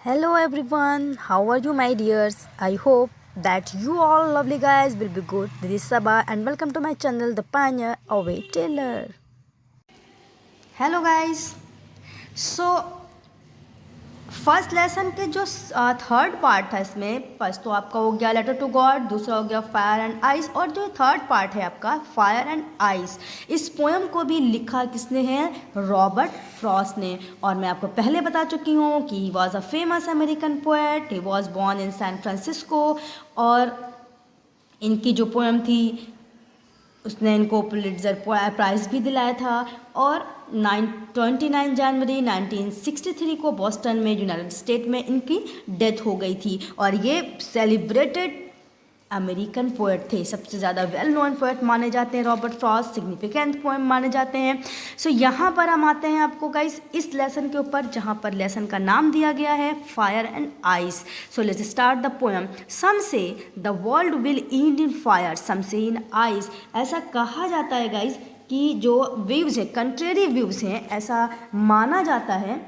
Hello everyone, how are you my dears? I hope that you all lovely guys will be good. This is Sabah and welcome to my channel The Pioneer Away Taylor. Hello guys. So first lesson के जो third part था इसमें first तो आपका हो गया letter to God, दूसरा हो गया फायर एंड आइस और जो थर्ड पार्ट है आपका फायर एंड आइस। इस पोएम को भी लिखा किसने है? रॉबर्ट फ्रॉस्ट ने। और मैं आपको पहले बता चुकी हूँ कि he was a famous American poet, he was born in San Francisco और इनकी जो पोएम थी उसने इनको पुलिट्जर प्राइज़ भी दिलाया था। और 29 जनवरी 1963 को बॉस्टन में यूनाइटेड स्टेट में इनकी डेथ हो गई थी। और ये सेलिब्रेटेड अमेरिकन पोएट थे, सबसे ज़्यादा वेल नोन पोएट माने जाते हैं रॉबर्ट फ्रॉस्ट, सिग्निफिकेंट पोएम माने जाते हैं। सो यहाँ पर हम आते हैं आपको गाइस इस लेसन के ऊपर जहाँ पर लेसन का नाम दिया गया है fire and ice. So let's start the poem. Some say the world will end in fire, some say in ice. ऐसा कहा जाता है गाइस कि जो व्यूज़ है, कंट्रेरी व्यूज़ हैं, ऐसा माना जाता है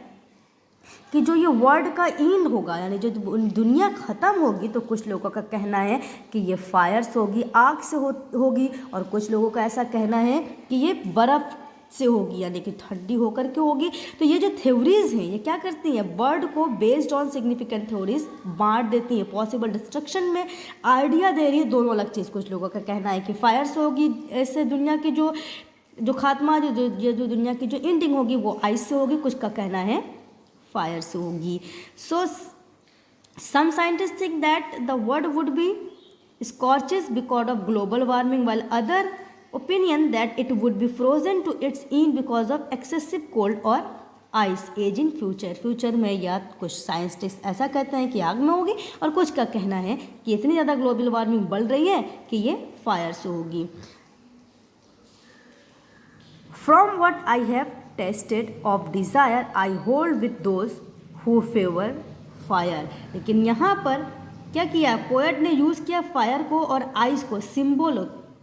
कि जो ये वर्ल्ड का एंड होगा यानी जो दुनिया ख़त्म होगी तो कुछ लोगों का कहना है कि ये फायर से होगी, आग से होगी, और कुछ लोगों का ऐसा कहना है कि ये बर्फ़ से होगी यानी कि ठंडी होकर के होगी। तो ये जो थ्योरीज हैं ये क्या करती हैं? वर्ल्ड को बेस्ड ऑन सिग्निफिकेंट थ्योरीज बांट देती हैं, पॉसिबल डिस्ट्रक्शन में आइडिया दे रही है दोनों अलग चीज़। कुछ लोगों का कहना है कि फायर से होगी, ऐसे दुनिया की जो खात्मा जो दुनिया की जो एंडिंग होगी वो आइस से होगी, कुछ का कहना है फायर से होगी। So some scientist think that the world would be scorches because of global warming, while other opinion that it would be frozen to its end because of excessive cold और ice age in future में। या कुछ scientist ऐसा कहते हैं कि आग में होगी और कुछ का कहना है कि इतनी ज़्यादा ग्लोबल वार्मिंग बढ़ रही है कि ये फायर से होगी। From what I have tasted of desire, I hold with those who favor fire। लेकिन यहाँ पर क्या किया? पोएट ने यूज़ किया फायर को और आइस को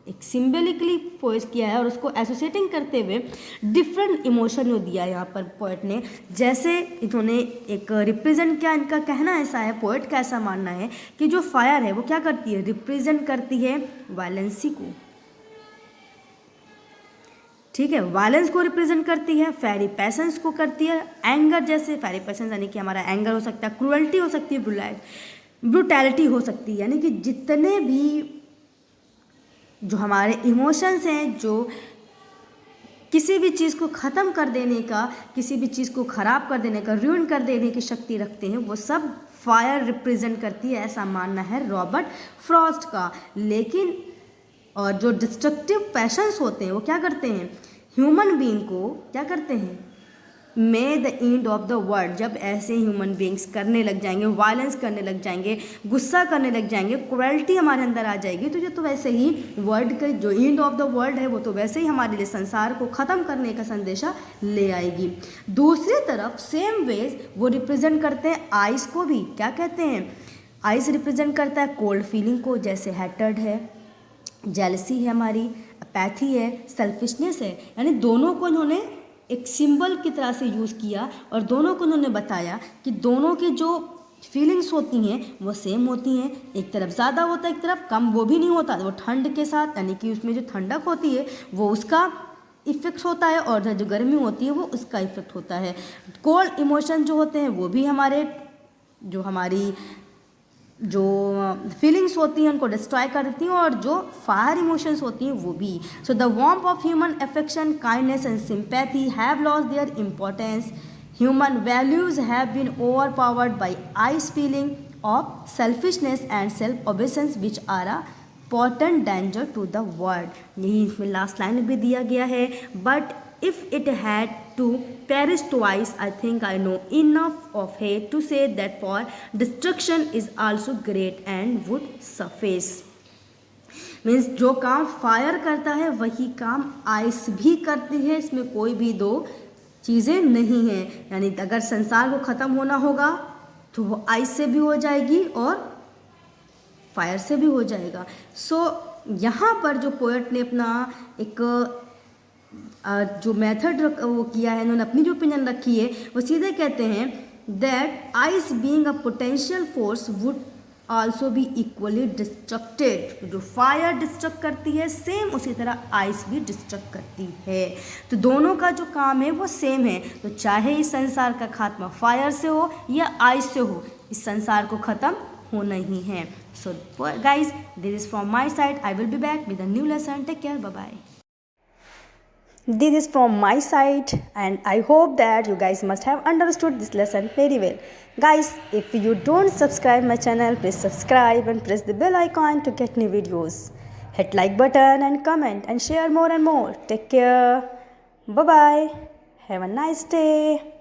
एक सिम्बलिकली पोएट किया है और उसको एसोसिएटिंग करते हुए डिफरेंट इमोशन दिया है यहाँ पर पोएट ने। जैसे इन्होंने एक रिप्रेजेंट किया, इनका कहना ऐसा है, पोएट का ऐसा मानना है कि जो फायर है वो क्या करती है? रिप्रेजेंट करती है वायलेंसी को, ठीक है, वायलेंस को रिप्रेजेंट करती है, फेरी पैशंस को करती है, एंगर जैसे फेरी पैशंस यानी कि हमारा एंगर हो सकता है, क्रूअल्टी हो सकती है, ब्रूटैलिटी हो सकती है, यानी कि जितने भी जो हमारे इमोशंस हैं जो किसी भी चीज़ को ख़त्म कर देने का, किसी भी चीज़ को ख़राब कर देने का, रूइन कर देने की शक्ति रखते हैं, वो सब फायर रिप्रेजेंट करती है, ऐसा मानना है रॉबर्ट फ्रॉस्ट का। लेकिन और जो डिस्ट्रक्टिव पैशंस होते हैं वो क्या करते हैं? ह्यूमन बीइंग को क्या करते हैं? मे the end of the world. जब ऐसे ह्यूमन बीइंग्स करने लग जाएंगे, वायलेंस करने लग जाएंगे, गुस्सा करने लग जाएंगे, क्रुएल्टी हमारे अंदर आ जाएगी, तो ये तो वैसे ही वर्ल्ड का जो एंड ऑफ द वर्ल्ड है वो तो वैसे ही हमारे लिए संसार को ख़त्म करने का संदेशा ले आएगी। दूसरी तरफ सेम वेज वो रिप्रेजेंट करते हैं आइस को भी। क्या कहते हैं? आइस रिप्रेजेंट करता है कोल्ड फीलिंग को, जैसे हैटर्ड है, जेलसी है, हमारी अपैथी है, सेल्फिशनेस है। यानी दोनों को इन्होंने एक सिंबल की तरह से यूज़ किया और दोनों को इन्होंने बताया कि दोनों की जो फीलिंग्स होती हैं वो सेम होती हैं। एक तरफ ज़्यादा होता है, एक तरफ कम, वो भी नहीं होता, वो ठंड के साथ यानी कि उसमें जो ठंडक होती है वो उसका इफ़ेक्ट होता है और जो गर्मी होती है वो उसका इफ़ेक्ट होता है। कोल्ड इमोशन जो होते हैं वो भी हमारी जो फीलिंग्स होती हैं उनको डिस्ट्रॉय कर देती हैं और जो फायर इमोशंस होती हैं वो भी। So the warmth of human affection, kindness and sympathy have lost their importance. Human values have been overpowered by ice feeling of selfishness and self obeisance which are a potent danger to the world. यही इसमें last line में भी दिया गया है। But if it had to perish twice, I think I know enough of hate to say that for destruction is also great and would suffice। Means जो काम fire करता है वही काम आइस भी करती है, इसमें कोई भी दो चीज़ें नहीं हैं। यानी अगर संसार को ख़त्म होना होगा तो वो आइस से भी हो जाएगी और फायर से भी हो जाएगा। सो यहाँ पर जो पोएट ने अपना एक जो मेथड वो किया है, इन्होंने अपनी जो ओपिनियन रखी है वो सीधे कहते हैं that ice being a potential force would also be equally destructed. जो फायर डिस्ट्रक्ट करती है सेम उसी तरह आइस भी डिस्ट्रक्ट करती है, तो दोनों का जो काम है वो सेम है। तो चाहे इस संसार का खात्मा फायर से हो या आइस से हो, इस संसार को ख़त्म होना ही है। So guys, this is from my side. I will be back with a new lesson. Take care, bye bye. This is from my side, and I hope that you guys must have understood this lesson very well. Guys, if you don't subscribe my channel, please subscribe and press the bell icon to get new videos. Hit like button and comment and share more and more. Take care. Bye bye. Have a nice day.